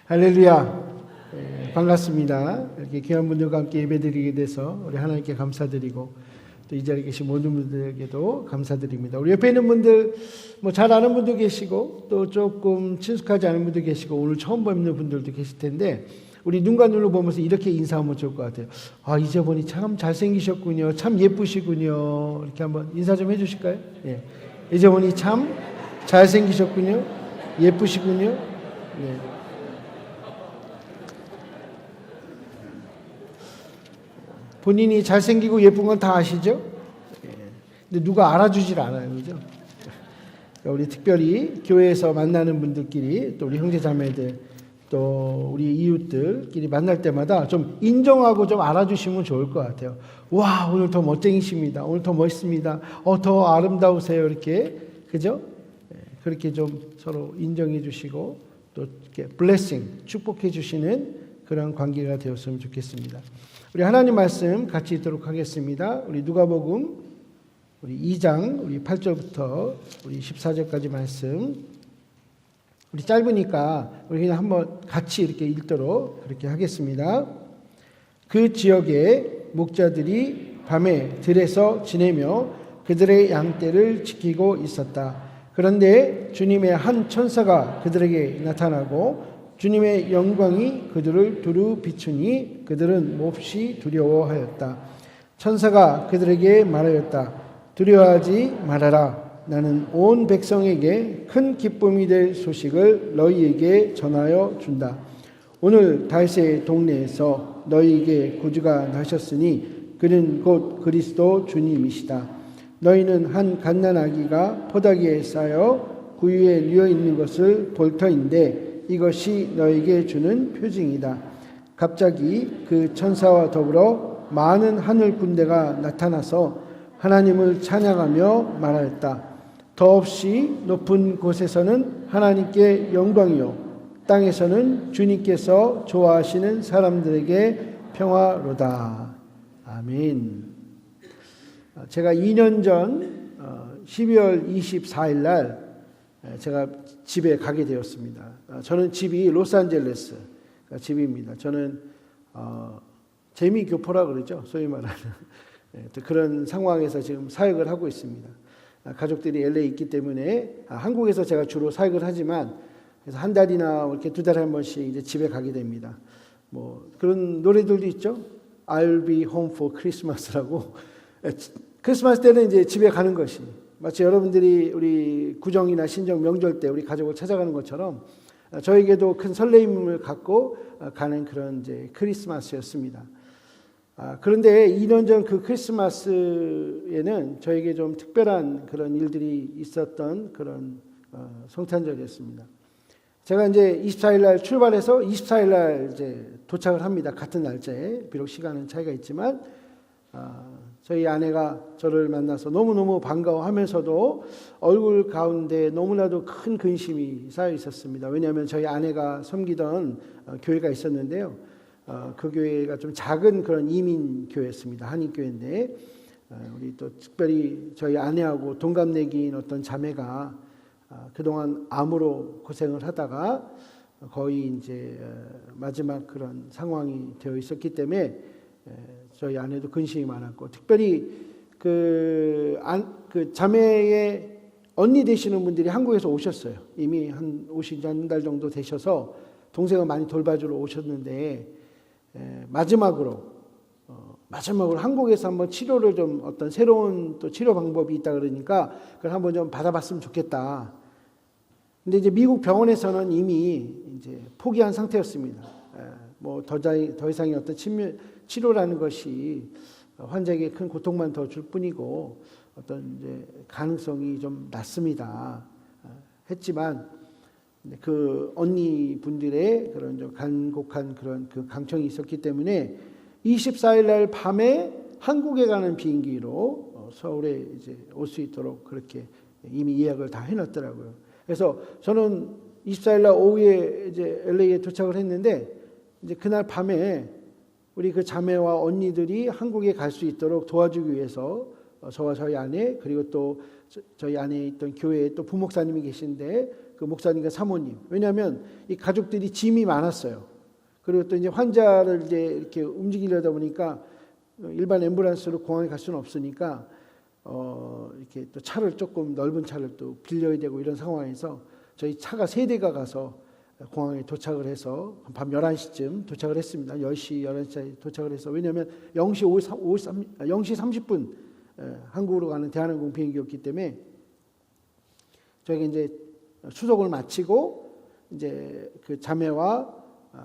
할렐루야. 반갑습니다. 이렇게 귀한 분들과 함께 예배드리게 돼서 우리 하나님께 감사드리고 또 이 자리에 계신 모든 분들에게도 감사드립니다. 우리 옆에 있는 분들 잘 아는 분도 계시고 또 조금 친숙하지 않은 분도 계시고 오늘 처음 뵙는 분들도 계실 텐데 우리 눈과 눈을 보면서 이렇게 인사하면 좋을 것 같아요. 이제 보니 참 잘생기셨군요. 참 예쁘시군요. 이렇게 한번 인사 좀 해주실까요? 예. 이제 보니 참 잘생기셨군요. 예쁘시군요. 네. 본인이 잘생기고 예쁜 건 다 아시죠? 근데 누가 알아주질 않아요. 그죠? 우리 특별히 교회에서 만나는 분들끼리 또 우리 형제 자매들 또 우리 이웃들끼리 만날 때마다 좀 인정하고 좀 알아주시면 좋을 것 같아요. 와, 오늘 더 멋쟁이십니다. 오늘 더 멋있습니다. 더 아름다우세요. 이렇게. 그죠? 그렇게 좀 서로 인정해 주시고 또 이렇게 블레싱, 축복해 주시는 그런 관계가 되었으면 좋겠습니다. 우리 하나님 말씀 같이 읽도록 하겠습니다. 우리 누가복음 우리 2장 우리 8절부터 우리 14절까지 말씀. 우리 짧으니까 우리 그냥 한번 같이 이렇게 읽도록 그렇게 하겠습니다. 그 지역에 목자들이 밤에 들에서 지내며 그들의 양떼를 지키고 있었다. 그런데 주님의 한 천사가 그들에게 나타나고 주님의 영광이 그들을 두루 비추니 그들은 몹시 두려워하였다. 천사가 그들에게 말하였다. 두려워하지 말아라. 나는 온 백성에게 큰 기쁨이 될 소식을 너희에게 전하여 준다. 오늘 다윗의 동네에서 너희에게 구주가 나셨으니 그는 곧 그리스도 주님이시다. 너희는 한 갓난아기가 포다기에 쌓여 구유에 누워 있는 것을 볼 터인데 이것이 너에게 주는 표징이다. 갑자기 그 천사와 더불어 많은 하늘 군대가 나타나서 하나님을 찬양하며 말하였다. 더없이 높은 곳에서는 하나님께 영광이요 땅에서는 주님께서 좋아하시는 사람들에게 평화로다. 아멘. 제가 2년 전 12월 24일 날 제가 집에 가게 되었습니다. 저는 집이 로스앤젤레스 집입니다. 저는 재미교포라 그러죠. 소위 말하는 그런 상황에서 지금 사역을 하고 있습니다. 가족들이 LA에 있기 때문에 한국에서 제가 주로 사역을 하지만 그래서 한 달이나 이렇게 두 달에 한 번씩 이제 집에 가게 됩니다. 그런 노래들도 있죠. I'll be home for Christmas라고. 크리스마스 때는 이제 집에 가는 것이 마치 여러분들이 우리 구정이나 신정 명절 때 우리 가족을 찾아가는 것처럼 저에게도 큰 설레임을 갖고 가는 그런 이제 크리스마스였습니다. 그런데 2년 전 그 크리스마스에는 저에게 좀 특별한 그런 일들이 있었던 그런 성탄절이었습니다. 제가 이제 24일 날 출발해서 24일 날 이제 도착을 합니다. 같은 날짜에. 비록 시간은 차이가 있지만 저희 아내가 저를 만나서 너무너무 반가워하면서도 얼굴 가운데 너무나도 큰 근심이 쌓여 있었습니다. 왜냐하면 저희 아내가 섬기던 교회가 있었는데요. 그 교회가 좀 작은 그런 이민 교회였습니다. 한인 교회인데 우리 또 특별히 저희 아내하고 동갑내기인 어떤 자매가 그동안 암으로 고생을 하다가 거의 이제 마지막 그런 상황이 되어 있었기 때문에 저희 아내도 근심이 많았고 특별히 그 자매의 언니 되시는 분들이 한국에서 오셨어요. 이미 오신 지 한 달 정도 되셔서 동생을 많이 돌봐주러 오셨는데 마지막으로 한국에서 한번 치료를 좀 어떤 새로운 또 치료 방법이 있다 그러니까 그걸 한번 좀 받아봤으면 좋겠다. 근데 이제 미국 병원에서는 이미 이제 포기한 상태였습니다. 더 이상의 어떤 치료라는 것이 환자에게 큰 고통만 더 줄 뿐이고 어떤 이제 가능성이 좀 낮습니다. 했지만 그 언니 분들의 그런 좀 간곡한 그런 그 강청이 있었기 때문에 24일 날 밤에 한국에 가는 비행기로 서울에 이제 올 수 있도록 그렇게 이미 예약을 다 해놨더라고요. 그래서 저는 24일 날 오후에 이제 LA에 도착을 했는데 이제 그날 밤에 우리 그 자매와 언니들이 한국에 갈 수 있도록 도와주기 위해서 저와 저희 아내 그리고 또 저희 안에 있던 교회에 또 부목사님이 계신데 그 목사님과 사모님. 왜냐하면 이 가족들이 짐이 많았어요. 그리고 또 이제 환자를 이제 이렇게 움직이려다 보니까 일반 앰뷸런스로 공항에 갈 수는 없으니까 이렇게 또 차를 조금 넓은 차를 또 빌려야 되고 이런 상황에서 저희 차가 3대가 가서 공항에 도착을 해서 밤 11시쯤 도착을 했습니다. 10시, 11시에 도착을 해서 왜냐하면 0시 30분 한국으로 가는 대한항공 비행기였기 때문에 저희가 이제 수속을 마치고 이제 그 자매와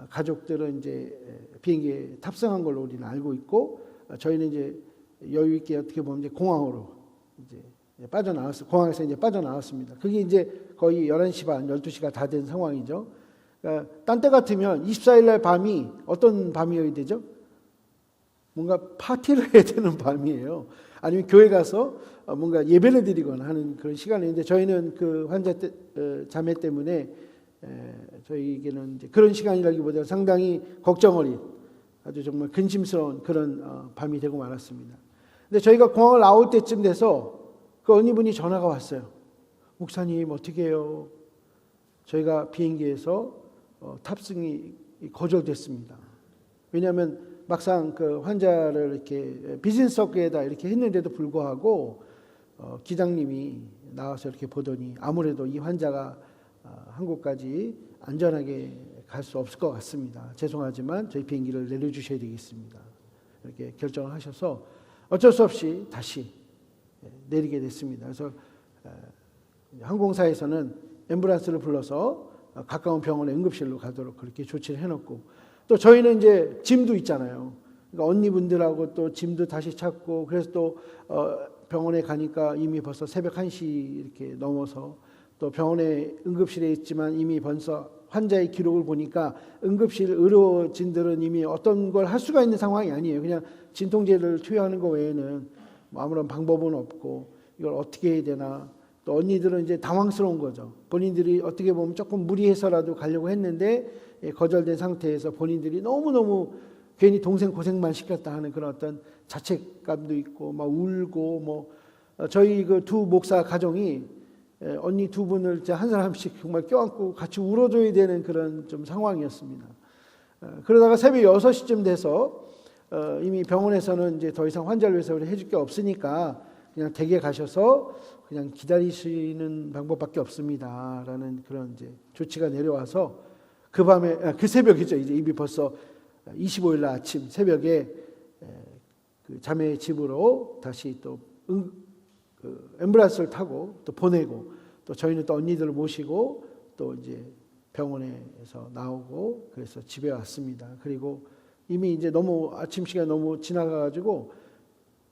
가족들은 이제 비행기에 탑승한 걸로 우리는 알고 있고 저희는 이제 여유 있게 어떻게 보면 이제 공항으로 이제 빠져나왔어. 공항에서 이제 빠져나왔습니다. 그게 이제 거의 11시 반, 12시가 다 된 상황이죠. 그러니까 딴 때 같으면 24일 날 밤이 어떤 밤이어야 되죠? 뭔가 파티를 해야 되는 밤이에요. 아니면 교회 가서 뭔가 예배를 드리거나 하는 그런 시간인데 저희는 그 환자 자매 때문에 저희에게는 이제 그런 시간이라기보다 상당히 걱정 어린 아주 정말 근심스러운 그런 밤이 되고 말았습니다. 근데 저희가 공항을 나올 때쯤 돼서 그 어느 분이 전화가 왔어요. 목사님 어떻게 해요? 저희가 비행기에서 탑승이 거절됐습니다. 왜냐하면 막상 그 환자를 이렇게 비즈니스석에다 이렇게 했는데도 불구하고 기장님이 나와서 이렇게 보더니 아무래도 이 환자가 한국까지 안전하게 갈 수 없을 것 같습니다. 죄송하지만 저희 비행기를 내려주셔야 되겠습니다. 이렇게 결정을 하셔서 어쩔 수 없이 다시 내리게 됐습니다. 그래서 항공사에서는 앰뷸런스를 불러서 가까운 병원의 응급실로 가도록 그렇게 조치를 해놓고 또 저희는 이제 짐도 있잖아요. 그러니까 언니분들하고 또 짐도 다시 찾고 그래서 또 병원에 가니까 이미 벌써 새벽 1시 이렇게 넘어서 또 병원에 응급실에 있지만 이미 벌써 환자의 기록을 보니까 응급실 의료진들은 이미 어떤 걸 할 수가 있는 상황이 아니에요. 그냥 진통제를 투여하는 것 외에는 뭐 아무런 방법은 없고 이걸 어떻게 해야 되나. 또 언니들은 이제 당황스러운 거죠. 본인들이 어떻게 보면 조금 무리해서라도 가려고 했는데 거절된 상태에서 본인들이 너무너무 괜히 동생 고생만 시켰다 하는 그런 어떤 자책감도 있고 막 울고 뭐 저희 그 두 목사 가정이 언니 두 분을 한 사람씩 정말 껴안고 같이 울어줘야 되는 그런 좀 상황이었습니다. 그러다가 새벽 6시쯤 돼서 이미 병원에서는 이제 더 이상 환자를 위해서 해줄 게 없으니까 그냥 댁에 가셔서 그냥 기다리시는 방법밖에 없습니다라는 그런 이제 조치가 내려와서 그 밤에 그 새벽이죠. 이제 이미 벌써 25일 날 아침 새벽에 그 자매의 집으로 다시 또 그 앰뷸런스를 타고 또 보내고 또 저희는 또 언니들을 모시고 또 이제 병원에서 나오고 그래서 집에 왔습니다. 그리고 이미 이제 너무 아침 시간 너무 지나가가지고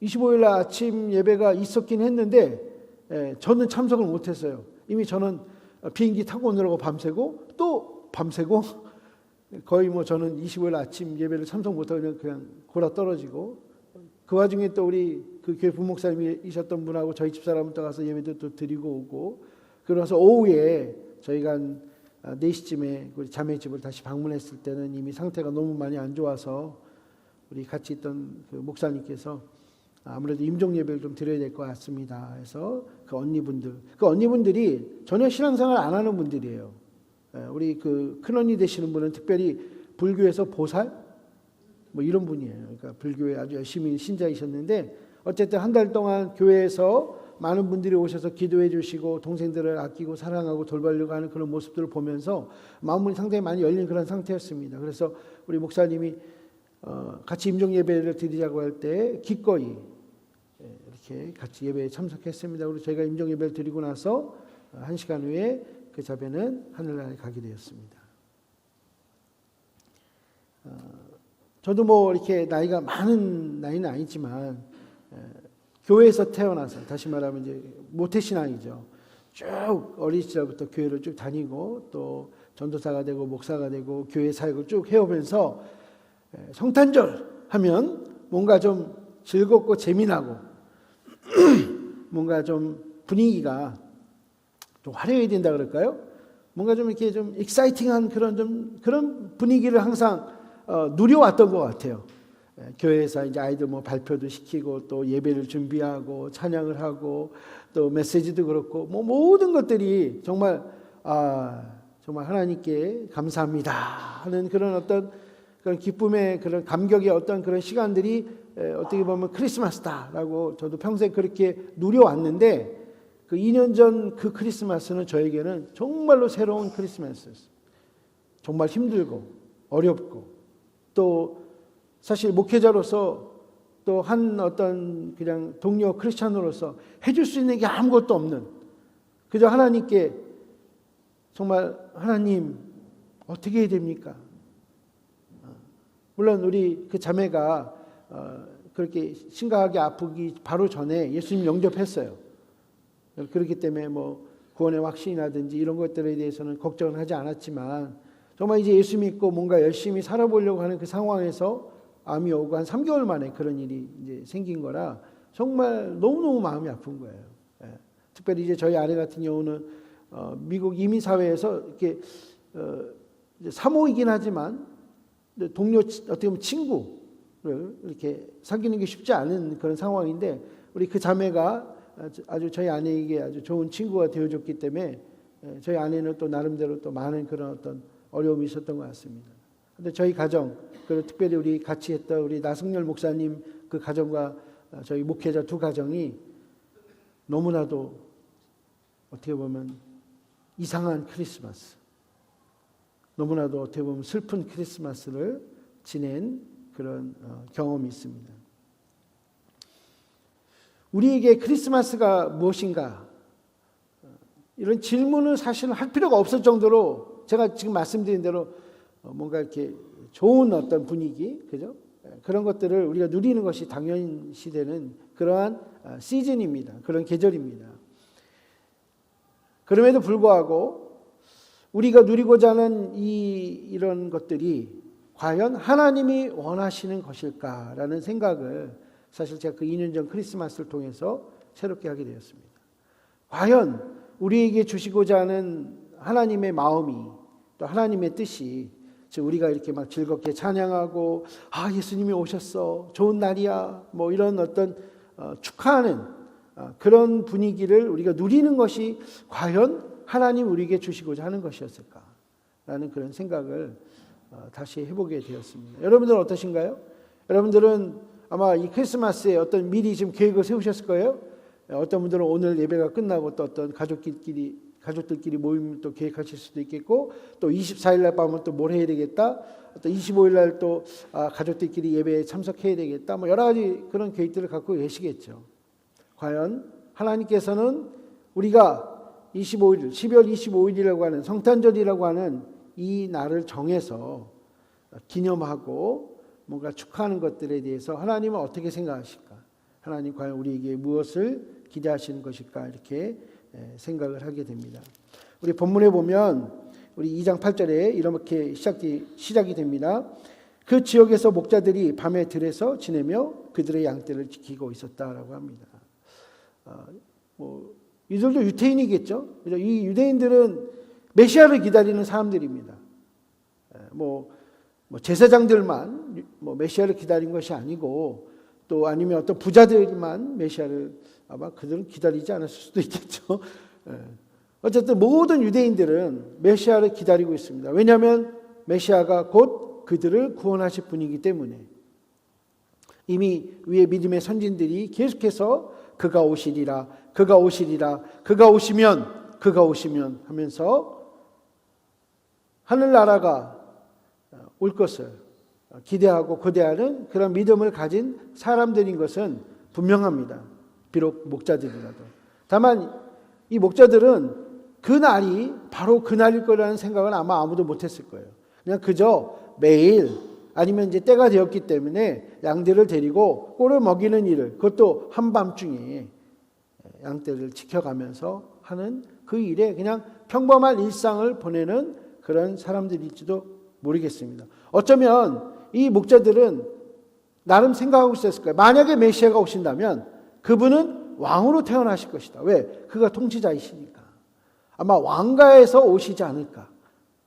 25일 날 아침 예배가 있었긴 했는데 저는 참석을 못했어요. 이미 저는 비행기 타고 오느라고 밤새고 또 밤새고 거의 뭐 저는 25일 아침 예배를 참석 못하고 그냥 골아 떨어지고 그 와중에 또 우리 그 교회 부목사님이셨던 분하고 저희 집사람은 또 가서 예배도 또 드리고 오고 그러면서 오후에 저희가 한 4시쯤에 우리 자매 집을 다시 방문했을 때는 이미 상태가 너무 많이 안 좋아서 우리 같이 있던 그 목사님께서 아무래도 임종 예배를 좀 드려야 될 것 같습니다. 해서 그 언니분들이 전혀 신앙생활 안 하는 분들이에요. 우리 그 큰언니 되시는 분은 특별히 불교에서 보살 뭐 이런 분이에요. 그러니까 불교에 아주 열심히 신자이셨는데 어쨌든 한 달 동안 교회에서 많은 분들이 오셔서 기도해 주시고 동생들을 아끼고 사랑하고 돌보려고 하는 그런 모습들을 보면서 마음이 상당히 많이 열린 그런 상태였습니다. 그래서 우리 목사님이 같이 임종 예배를 드리자고 할 때 기꺼이 이렇게 같이 예배에 참석했습니다. 그리고 저희가 임종 예배를 드리고 나서 1시간 후에 그 자매는 하늘나라에 가게 되었습니다. 저도 뭐 이렇게 나이가 많은 나이는 아니지만 교회에서 태어나서 다시 말하면 이제 모태신앙이죠. 쭉 어린 시절부터 교회를 쭉 다니고 또 전도사가 되고 목사가 되고 교회 사역을 쭉 해오면서 성탄절 하면 뭔가 좀 즐겁고 재미나고 뭔가 좀 분위기가 좀 화려해야 된다 그럴까요? 뭔가 좀 이렇게 좀 익사이팅한 그런 분위기를 항상 누려왔던 것 같아요. 교회에서 이제 아이들 뭐 발표도 시키고 또 예배를 준비하고 찬양을 하고 또 메시지도 그렇고 뭐 모든 것들이 정말 정말 하나님께 감사합니다 하는 그런 어떤 그런 기쁨의 그런 감격의 어떤 그런 시간들이 어떻게 보면 크리스마스다라고 저도 평생 그렇게 누려왔는데 그 2년 전 그 크리스마스는 저에게는 정말로 새로운 크리스마스였어요. 정말 힘들고 어렵고 또 사실 목회자로서 또 한 어떤 그냥 동료 크리스찬으로서 해줄 수 있는 게 아무것도 없는 그저 하나님께 정말 하나님 어떻게 해야 됩니까? 물론 우리 그 자매가 그렇게 심각하게 아프기 바로 전에 예수님 영접했어요. 그렇기 때문에 뭐 구원의 확신이라든지 이런 것들에 대해서는 걱정을 하지 않았지만 정말 이제 예수 믿고 뭔가 열심히 살아보려고 하는 그 상황에서 암이 오고 한 3개월 만에 그런 일이 이제 생긴 거라 정말 너무너무 마음이 아픈 거예요. 특별히 이제 저희 아내 같은 경우는 미국 이민 사회에서 이렇게 사모이긴 하지만 동료 어떻게 보면 친구를 이렇게 사귀는 게 쉽지 않은 그런 상황인데 우리 그 자매가 아주 저희 아내에게 아주 좋은 친구가 되어줬기 때문에 저희 아내는 또 나름대로 또 많은 그런 어떤 어려움이 있었던 것 같습니다. 근데 저희 가정 그리고 특별히 우리 같이 했던 우리 나승열 목사님 그 가정과 저희 목회자 두 가정이 너무나도 어떻게 보면 이상한 크리스마스, 너무나도 어떻게 보면 슬픈 크리스마스를 지낸 그런 경험이 있습니다. 우리에게 크리스마스가 무엇인가? 이런 질문을 사실은 할 필요가 없을 정도로 제가 지금 말씀드린 대로 뭔가 이렇게 좋은 어떤 분위기, 그죠? 그런 것들을 우리가 누리는 것이 당연시 되는 그러한 시즌입니다. 그런 계절입니다. 그럼에도 불구하고 우리가 누리고자 하는 이런 것들이 과연 하나님이 원하시는 것일까라는 생각을 사실 제가 그 2년 전 크리스마스를 통해서 새롭게 하게 되었습니다. 과연 우리에게 주시고자 하는 하나님의 마음이 또 하나님의 뜻이 즉 우리가 이렇게 막 즐겁게 찬양하고 예수님이 오셨어 좋은 날이야 뭐 이런 어떤 축하하는 그런 분위기를 우리가 누리는 것이 과연 하나님 우리에게 주시고자 하는 것이었을까라는 그런 생각을 다시 해보게 되었습니다. 여러분들은 어떠신가요? 여러분들은 아마 이 크리스마스에 어떤 미리 지금 계획을 세우셨을 거예요. 어떤 분들은 오늘 예배가 끝나고 또 어떤 가족들끼리 모임 또 계획하실 수도 있겠고 또 24일 날 밤은 또 뭘 해야 되겠다. 또 25일 날 또 가족들끼리 예배에 참석해야 되겠다. 뭐 여러 가지 그런 계획들을 갖고 계시겠죠. 과연 하나님께서는 우리가 25일, 12월 25일이라고 하는 성탄절이라고 하는 이 날을 정해서 기념하고 뭔가 축하하는 것들에 대해서 하나님은 어떻게 생각하실까? 하나님 과연 우리에게 무엇을 기대하시는 것일까? 이렇게 생각을 하게 됩니다. 우리 본문에 보면 우리 2장 8절에 이렇게 시작이 됩니다. 그 지역에서 목자들이 밤에 들에서 지내며 그들의 양떼를 지키고 있었다라고 합니다. 이들도 유대인이겠죠. 이 유대인들은 메시아를 기다리는 사람들입니다. 제사장들만 메시아를 기다린 것이 아니고 또 아니면 어떤 부자들만 메시아를 아마 그들은 기다리지 않았을 수도 있겠죠. 어쨌든 모든 유대인들은 메시아를 기다리고 있습니다. 왜냐하면 메시아가 곧 그들을 구원하실 분이기 때문에 이미 위에 믿음의 선진들이 계속해서 그가 오시리라, 그가 오시리라, 그가 오시면 하면서 하늘나라가 올 것을 기대하고 고대하는 그런 믿음을 가진 사람들인 것은 분명합니다. 비록 목자들이라도. 다만 이 목자들은 그 날이 바로 그 날일 거라는 생각은 아마 아무도 못했을 거예요. 그냥 그저 매일 아니면 이제 때가 되었기 때문에 양들을 데리고 꼴을 먹이는 일을 그것도 한밤중에 양떼를 지켜가면서 하는 그 일에 그냥 평범한 일상을 보내는 그런 사람들일지도 모르겠습니다. 어쩌면 이 목자들은 나름 생각하고 있었을 거예요. 만약에 메시아가 오신다면 그분은 왕으로 태어나실 것이다. 왜? 그가 통치자이시니까. 아마 왕가에서 오시지 않을까.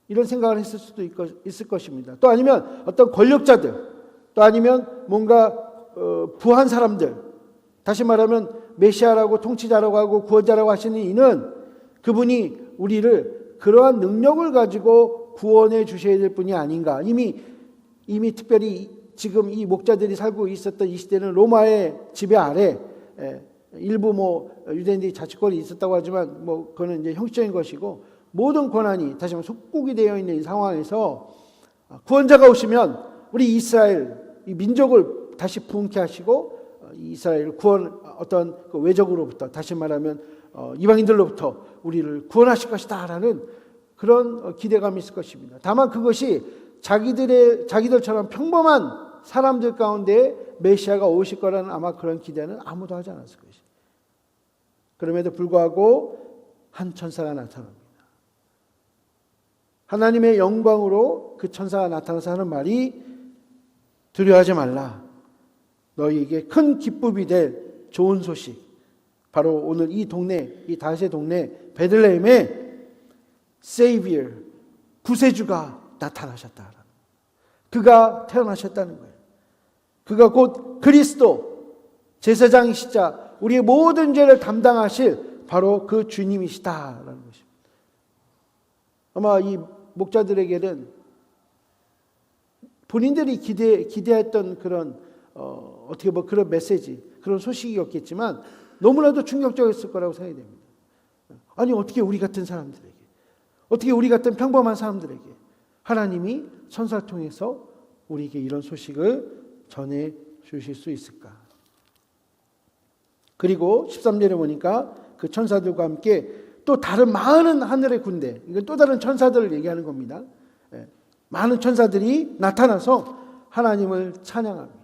이런 생각을 했을 수도 있을 것입니다. 또 아니면 어떤 권력자들, 또 아니면 뭔가 부한 사람들, 다시 말하면 메시아라고 통치자라고 하고 구원자라고 하시는 이는 그분이 우리를 그러한 능력을 가지고 구원해 주셔야 될 분이 아닌가. 이미 특별히 지금 이 목자들이 살고 있었던 이 시대는 로마의 지배 아래, 일부 유대인들이 자치권이 있었다고 하지만 그거는 이제 형식적인 것이고, 모든 권한이 다시 말하면 속국이 되어 있는 이 상황에서 구원자가 오시면 우리 이스라엘 이 민족을 다시 부흥케 하시고 이스라엘 구원 어떤 그 외적으로부터, 다시 말하면 이방인들로부터 우리를 구원하실 것이다라는 그런 기대감이 있을 것입니다. 다만 그것이 자기들처럼 평범한 사람들 가운데 메시아가 오실 거라는 아마 그런 기대는 아무도 하지 않았을 것이에요. 그럼에도 불구하고 한 천사가 나타납니다. 하나님의 영광으로 그 천사가 나타나서 하는 말이 두려워하지 말라. 너희에게 큰 기쁨이 될 좋은 소식. 바로 오늘 이 동네, 이 다윗의 동네 베들레헴에 Savior, 구세주가 나타나셨다. 그가 태어나셨다는 거예요. 그가 곧 그리스도, 제사장이시자 우리의 모든 죄를 담당하실 바로 그 주님이시다라는 것입니다. 아마 이 목자들에게는 본인들이 기대했던 그런 어떻게 그런 메시지, 그런 소식이었겠지만 너무나도 충격적이었을 거라고 생각이 됩니다. 아니 어떻게 우리 같은 사람들에게, 어떻게 우리 같은 평범한 사람들에게 하나님이 천사를 통해서 우리에게 이런 소식을 전해 주실 수 있을까? 그리고 13절에 보니까 그 천사들과 함께 또 다른 많은 하늘의 군대, 이건 또 다른 천사들을 얘기하는 겁니다. 많은 천사들이 나타나서 하나님을 찬양합니다.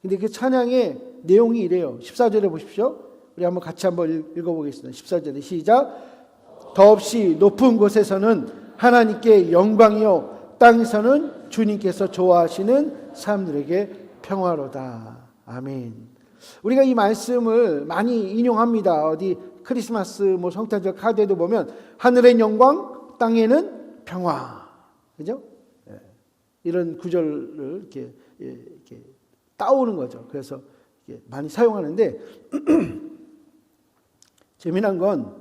근데 그 찬양의 내용이 이래요. 14절에 보십시오. 우리 한번 같이 한번 읽어보겠습니다. 14절에 시작. 더없이 높은 곳에서는 하나님께 영광이요, 땅에서는 주님께서 좋아하시는 사람들에게 평화로다. 아멘. 우리가 이 말씀을 많이 인용합니다. 어디 크리스마스 성탄절 카드에도 보면 하늘의 영광, 땅에는 평화. 그죠? 이런 구절을 이렇게 따오는 거죠. 그래서 많이 사용하는데 재미난 건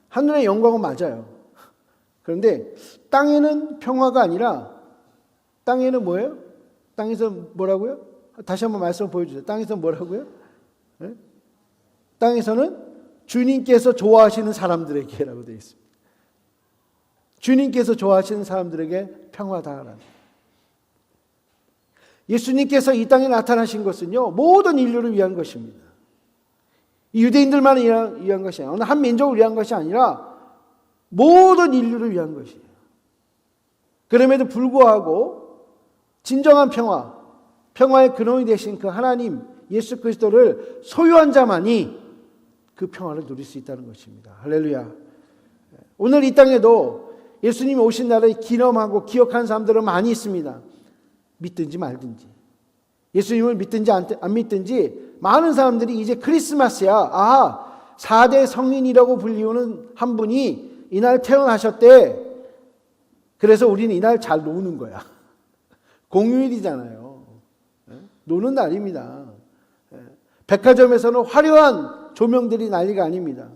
하늘의 영광은 맞아요. 그런데 땅에는 평화가 아니라 땅에는 뭐예요? 땅에서 뭐라고요? 다시 한번 말씀 보여주세요. 땅에서 뭐라고요? 네? 땅에서는 주님께서 좋아하시는 사람들에게라고 되어 있습니다. 주님께서 좋아하시는 사람들에게 평화다라는. 예수님께서 이 땅에 나타나신 것은요, 모든 인류를 위한 것입니다. 유대인들만 위한 것이 아니라, 어느 한 민족을 위한 것이 아니라 모든 인류를 위한 것이에요. 그럼에도 불구하고 진정한 평화의 근원이 되신 그 하나님 예수 그리스도를 소유한 자만이 그 평화를 누릴 수 있다는 것입니다. 할렐루야. 오늘 이 땅에도 예수님이 오신 날을 기념하고 기억하는 사람들은 많이 있습니다. 믿든지 말든지, 예수님을 믿든지 안 믿든지 많은 사람들이 이제 크리스마스야, 4대 성인이라고 불리우는 한 분이 이날 태어나셨대. 그래서 우리는 이날 잘 노는 거야. 공휴일이잖아요. 노는 날입니다. 백화점에서는 화려한 조명들이 난리가 아닙니다.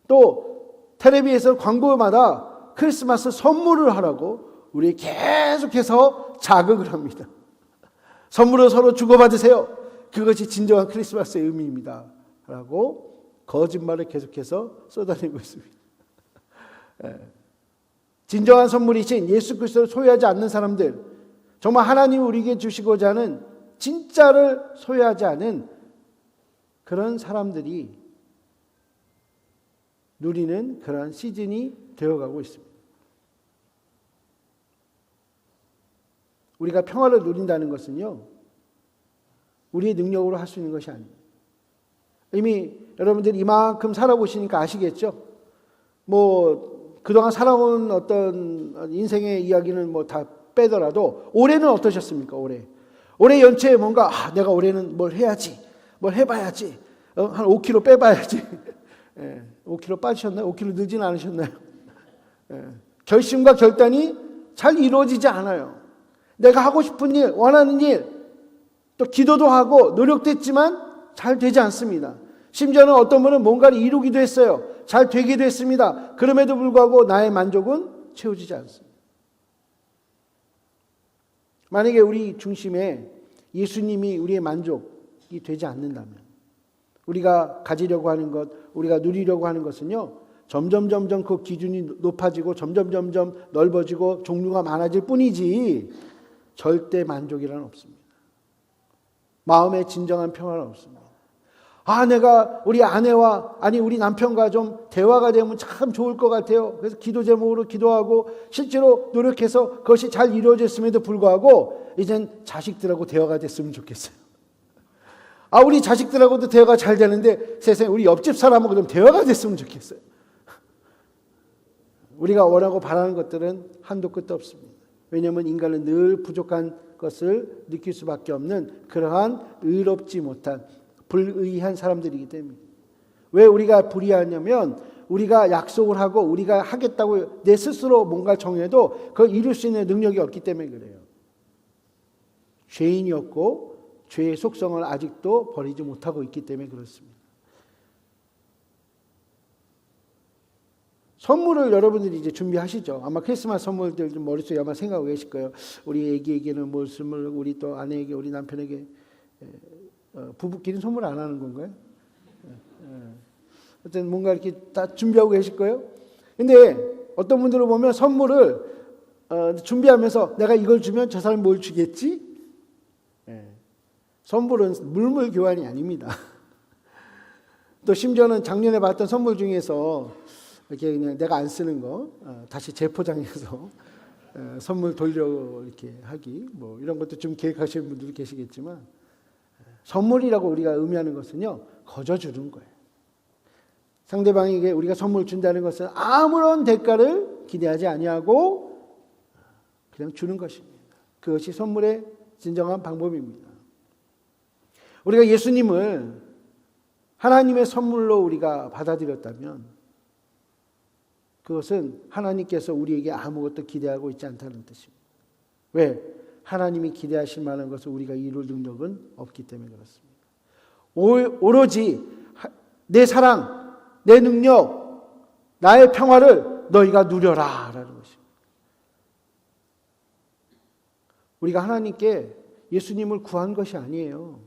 또 텔레비에서 광고마다 크리스마스 선물을 하라고 우리 계속해서 자극을 합니다. 선물을 서로 주고받으세요. 그것이 진정한 크리스마스의 의미입니다. 라고 거짓말을 계속해서 쏟아내고 있습니다. 진정한 선물이신 예수 그리스도를 소유하지 않는 사람들, 정말 하나님이 우리에게 주시고자 하는 진짜를 소유하지 않은 그런 사람들이 누리는 그런 시즌이 되어가고 있습니다. 우리가 평화를 누린다는 것은요, 우리의 능력으로 할 수 있는 것이 아닙니다. 이미 여러분들이 이만큼 살아보시니까 아시겠죠? 그동안 살아온 어떤 인생의 이야기는 다 빼더라도 올해는 어떠셨습니까? 올해 연초에 뭔가 내가 올해는 뭘 해야지, 뭘 해봐야지, 한 5kg 빼봐야지. 5kg 빠지셨나요? 5kg 늘진 않으셨나요? 결심과 결단이 잘 이루어지지 않아요. 내가 하고 싶은 일, 원하는 일, 또 기도도 하고 노력도 했지만 잘 되지 않습니다. 심지어는 어떤 분은 뭔가를 이루기도 했어요. 잘 되기도 했습니다. 그럼에도 불구하고 나의 만족은 채워지지 않습니다. 만약에 우리 중심에 예수님이 우리의 만족이 되지 않는다면, 우리가 가지려고 하는 것, 우리가 누리려고 하는 것은요, 점점 그 기준이 높아지고 점점 넓어지고 종류가 많아질 뿐이지 절대 만족이란 없습니다. 마음의 진정한 평화는 없습니다. 내가 우리 아내와 우리 남편과 좀 대화가 되면 참 좋을 것 같아요. 그래서 기도 제목으로 기도하고 실제로 노력해서 그것이 잘 이루어졌음에도 불구하고 이젠 자식들하고 대화가 됐으면 좋겠어요. 우리 자식들하고도 대화가 잘 되는데 세상에 우리 옆집 사람하고 좀 대화가 됐으면 좋겠어요. 우리가 원하고 바라는 것들은 한도 끝도 없습니다. 왜냐하면 인간은 늘 부족한 것을 느낄 수밖에 없는 그러한 의롭지 못한 불의한 사람들이기 때문에. 왜 우리가 불의하냐면 우리가 약속을 하고 우리가 하겠다고 내 스스로 뭔가 정해도 그걸 이룰 수 있는 능력이 없기 때문에 그래요. 죄인이었고 죄의 속성을 아직도 버리지 못하고 있기 때문에 그렇습니다. 선물을 여러분들이 이제 준비하시죠. 아마 크리스마스 선물들 좀 머릿속에 아마 생각하고 계실 거예요. 우리 애기에게는 뭘 선물, 우리 또 아내에게, 우리 남편에게. 부부끼리는 선물 안 하는 건가요? 어쨌든 뭔가 이렇게 다 준비하고 계실 거예요. 근데 어떤 분들을 보면 선물을 준비하면서 내가 이걸 주면 저 사람이 뭘 주겠지? 선물은 물물 교환이 아닙니다. 또 심지어는 작년에 받던 선물 중에서 이렇게 그냥 내가 안 쓰는 거 다시 재포장해서 선물 돌려 이렇게 하기 뭐 이런 것도 좀 계획하시는 분들도 계시겠지만 선물이라고 우리가 의미하는 것은요 거저 주는 거예요. 상대방에게 우리가 선물 준다는 것은 아무런 대가를 기대하지 아니하고 그냥 주는 것입니다. 그것이 선물의 진정한 방법입니다. 우리가 예수님을 하나님의 선물로 우리가 받아들였다면 그것은 하나님께서 우리에게 아무것도 기대하고 있지 않다는 뜻입니다. 왜? 하나님이 기대하실 만한 것을 우리가 이룰 능력은 없기 때문에 그렇습니다. 오로지 내 사랑, 내 능력, 나의 평화를 너희가 누려라 라는 것입니다. 우리가 하나님께 예수님을 구한 것이 아니에요.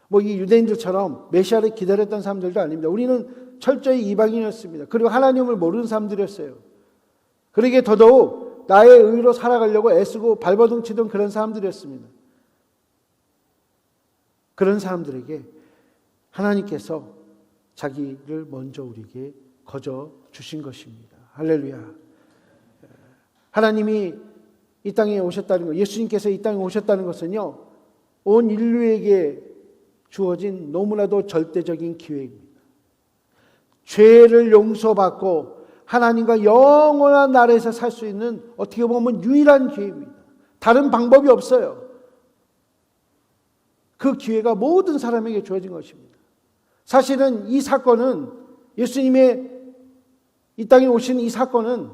뭐 이 유대인들처럼 메시아를 기다렸던 사람들도 아닙니다. 우리는 철저히 이방인이었습니다. 그리고 하나님을 모르는 사람들이었어요. 그러기에 더더욱 나의 의로 살아가려고 애쓰고 발버둥 치던 그런 사람들이었습니다. 그런 사람들에게 하나님께서 자기를 먼저 우리에게 거저 주신 것입니다. 할렐루야. 하나님이 이 땅에 오셨다는 것, 예수님께서 이 땅에 오셨다는 것은요, 온 인류에게 주어진 너무나도 절대적인 기회입니다. 죄를 용서받고 하나님과 영원한 나라에서 살 수 있는 어떻게 보면 유일한 기회입니다. 다른 방법이 없어요. 그 기회가 모든 사람에게 주어진 것입니다. 사실은 이 사건은 예수님의 이 땅에 오신 이 사건은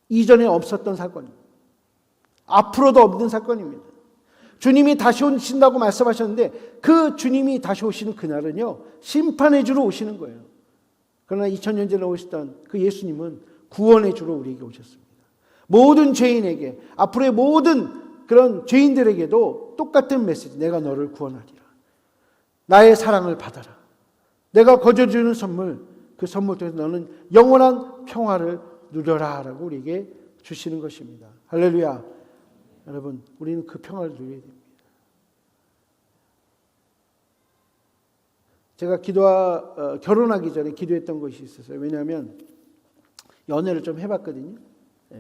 이전에 없었던 사건입니다. 앞으로도 없는 사건입니다. 주님이 다시 오신다고 말씀하셨는데 그 주님이 다시 오시는 그날은요, 심판의 주로 오시는 거예요. 그러나 2000년 전에 오셨던 그 예수님은 구원의 주로 우리에게 오셨습니다. 모든 죄인에게, 앞으로의 모든 그런 죄인들에게도 똑같은 메시지, 내가 너를 구원하리라. 나의 사랑을 받아라. 내가 거저 주는 선물, 그 선물 통해서 너는 영원한 평화를 누려라 라고 우리에게 주시는 것입니다. 할렐루야. 여러분, 우리는 그 평화를 누려야 됩니다. 제가 결혼하기 전에 기도했던 것이 있었어요. 왜냐하면 연애를 좀 해봤거든요.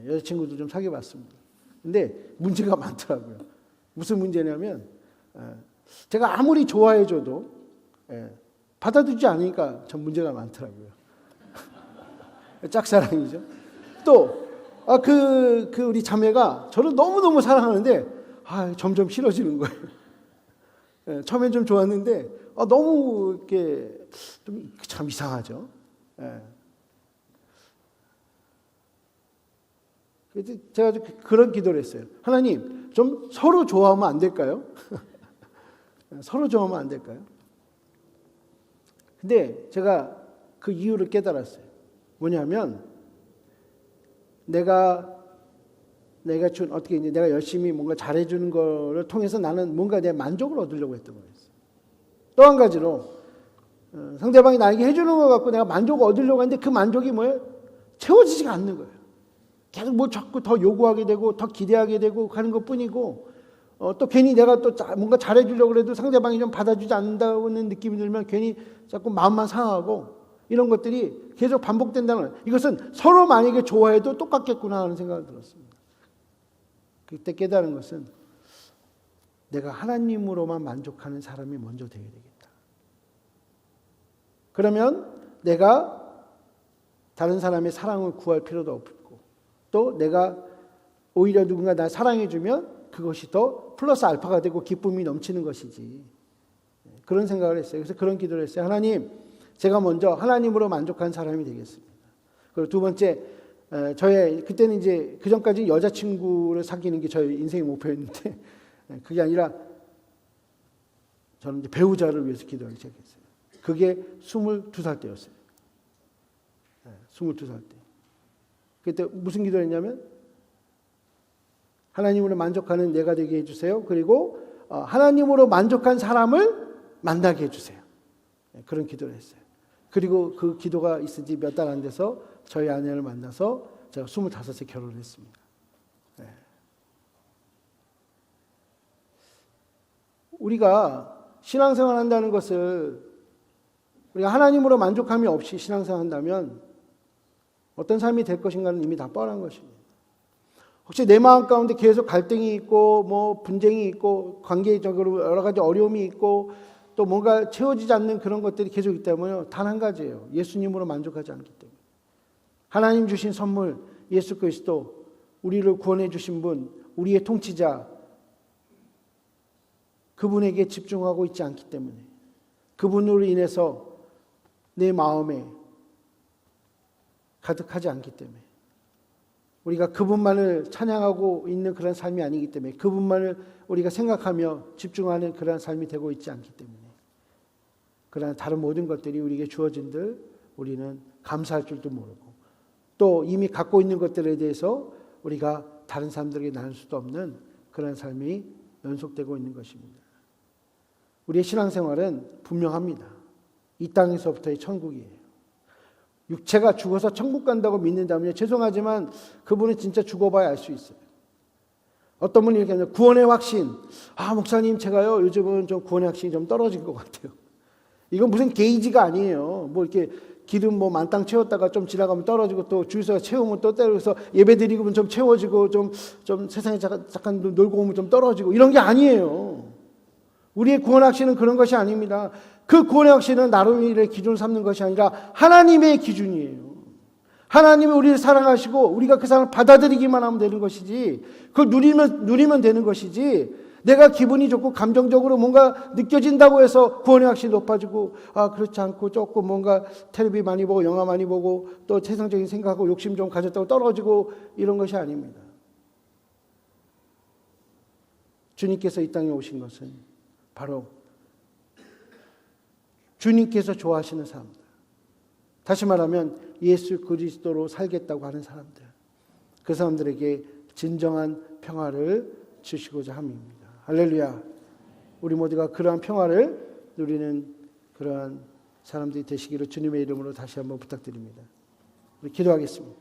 여자친구도 좀 사귀어봤습니다. 근데 문제가 많더라고요. 무슨 문제냐면 제가 아무리 좋아해줘도 받아주지 않으니까 전 문제가 많더라고요. 짝사랑이죠. 또 우리 자매가 저를 너무너무 사랑하는데 점점 싫어지는 거예요. 처음엔 좀 좋았는데 너무 이렇게 좀 참 이상하죠. 그래서 제가 그런 기도를 했어요. 하나님, 좀 서로 좋아하면 안 될까요? 서로 좋아하면 안 될까요? 근데 제가 그 이유를 깨달았어요. 뭐냐면 내가 어떻게 이제 내가 열심히 뭔가 잘해주는 거를 통해서 나는 뭔가 내 만족을 얻으려고 했던 거예요. 또 한 가지로 상대방이 나에게 해주는 것 갖고 내가 만족을 얻으려고 하는데 그 만족이 뭐예요? 채워지지가 않는 거예요. 계속 뭐 자꾸 더 요구하게 되고 더 기대하게 되고 하는 것뿐이고 또 괜히 내가 또 뭔가 잘해주려고 해도 상대방이 좀 받아주지 않는다는 느낌이 들면 괜히 자꾸 마음만 상하고 이런 것들이 계속 반복된다는 거예요. 이것은 서로 만약에 좋아해도 똑같겠구나 하는 생각이 들었습니다. 그때 깨달은 것은 내가 하나님으로만 만족하는 사람이 먼저 되어야 되겠다. 그러면 내가 다른 사람의 사랑을 구할 필요도 없고 또 내가 오히려 누군가 날 사랑해주면 그것이 더 플러스 알파가 되고 기쁨이 넘치는 것이지. 그런 생각을 했어요. 그래서 그런 기도를 했어요. 하나님, 제가 먼저 하나님으로 만족한 사람이 되겠습니다. 그리고 두 번째, 그때는 이제 그 전까지 여자친구를 사귀는 게 저의 인생의 목표였는데 그게 아니라 저는 이제 배우자를 위해서 기도하기 시작했어요. 그게 22살 때였어요. 22살 때. 그때 무슨 기도를 했냐면 하나님으로 만족하는 내가 되게 해주세요. 그리고 하나님으로 만족한 사람을 만나게 해주세요. 그런 기도를 했어요. 그리고 그 기도가 있은 지 몇 달 안 돼서 저희 아내를 만나서 제가 25세 결혼을 했습니다. 우리가 신앙생활 한다는 것을 우리가 하나님으로 만족함이 없이 신앙생활 한다면 어떤 삶이 될 것인가는 이미 다 뻔한 것입니다. 혹시 내 마음 가운데 계속 갈등이 있고 뭐 분쟁이 있고 관계적으로 여러 가지 어려움이 있고 또 뭔가 채워지지 않는 그런 것들이 계속 있다면요. 단 한 가지예요. 예수님으로 만족하지 않기 때문에. 하나님 주신 선물 예수 그리스도 우리를 구원해 주신 분 우리의 통치자 그분에게 집중하고 있지 않기 때문에 그분으로 인해서 내 마음에 가득하지 않기 때문에 우리가 그분만을 찬양하고 있는 그런 삶이 아니기 때문에 그분만을 우리가 생각하며 집중하는 그런 삶이 되고 있지 않기 때문에 그러나 다른 모든 것들이 우리에게 주어진들 우리는 감사할 줄도 모르고 또 이미 갖고 있는 것들에 대해서 우리가 다른 사람들에게 나눌 수도 없는 그런 삶이 연속되고 있는 것입니다. 우리의 신앙생활은 분명합니다. 이 땅에서부터의 천국이에요. 육체가 죽어서 천국 간다고 믿는다면 죄송하지만 그분은 진짜 죽어봐야 알 수 있어요. 어떤 분이 이렇게 하면 구원의 확신. 목사님 제가요 요즘은 좀 구원의 확신이 좀 떨어진 것 같아요. 이건 무슨 게이지가 아니에요. 뭐 이렇게 기름 뭐 만땅 채웠다가 좀 지나가면 떨어지고 또 주유소가 채우면 또 때려서 예배 드리고 좀 채워지고 좀 세상에 잠깐 놀고 오면 좀 떨어지고 이런 게 아니에요. 우리의 구원 확신은 그런 것이 아닙니다. 그 구원의 확신은 나름의 기준을 삼는 것이 아니라 하나님의 기준이에요. 하나님이 우리를 사랑하시고 우리가 그 사랑을 받아들이기만 하면 되는 것이지 그걸 누리면 되는 것이지 내가 기분이 좋고 감정적으로 뭔가 느껴진다고 해서 구원의 확신이 높아지고 그렇지 않고 조금 뭔가 텔레비 많이 보고 영화 많이 보고 또 세상적인 생각하고 욕심 좀 가졌다고 떨어지고 이런 것이 아닙니다. 주님께서 이 땅에 오신 것은 바로 주님께서 좋아하시는 사람들, 다시 말하면 예수 그리스도로 살겠다고 하는 사람들, 그 사람들에게 진정한 평화를 주시고자 함입니다. 할렐루야. 우리 모두가 그러한 평화를 누리는 그러한 사람들이 되시기를 주님의 이름으로 다시 한번 부탁드립니다. 우리 기도하겠습니다.